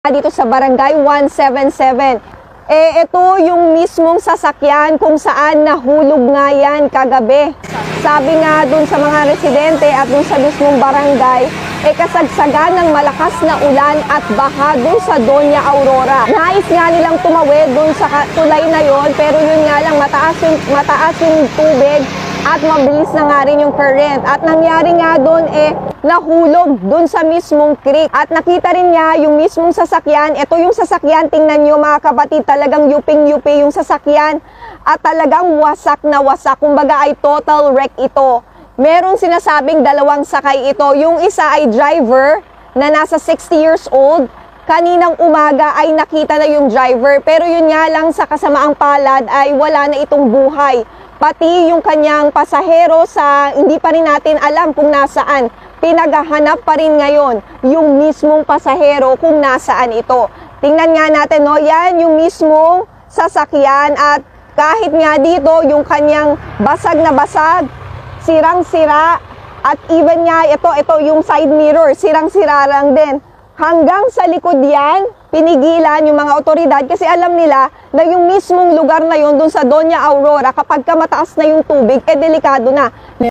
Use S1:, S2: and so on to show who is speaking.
S1: Dito sa Barangay 177. Ito yung mismong sasakyan kung saan nahulog nga yan kagabi. Sabi nga dun sa mga residente at dun sa mismong barangay, kasagsagan ng malakas na ulan at baha dun sa Doña Aurora. Nais nga nilang tumawid dun sa tulay na yon, pero yun nga lang mataas yung tubig at mabilis na nga rin yung current. At nangyari nga doon nahulog doon sa mismong creek. At nakita rin niya yung mismong sasakyan. Ito yung sasakyan, tingnan nyo mga kapatid, talagang yuping-yupi yung sasakyan. At talagang wasak na wasak. Kumbaga ay total wreck ito. Merong sinasabing dalawang sakay ito. Yung isa ay driver na nasa 60 years old. Kaninang umaga ay nakita na yung driver. Pero yun nga lang sa kasamaang palad ay wala na itong buhay. Pati yung kanyang pasahero sa hindi pa rin natin alam kung nasaan. Pinaghahanap pa rin ngayon yung mismong pasahero kung nasaan ito. Tingnan nga natin, no? Yan yung mismong sasakyan at kahit nga dito yung kanyang basag na basag, sirang-sira at even nga ito yung side mirror, sirang-sira lang din. Hanggang sa likod yan, pinigilan yung mga otoridad kasi alam nila na yung mismong lugar na yun dun sa Doña Aurora, kapag mataas na yung tubig, delikado na.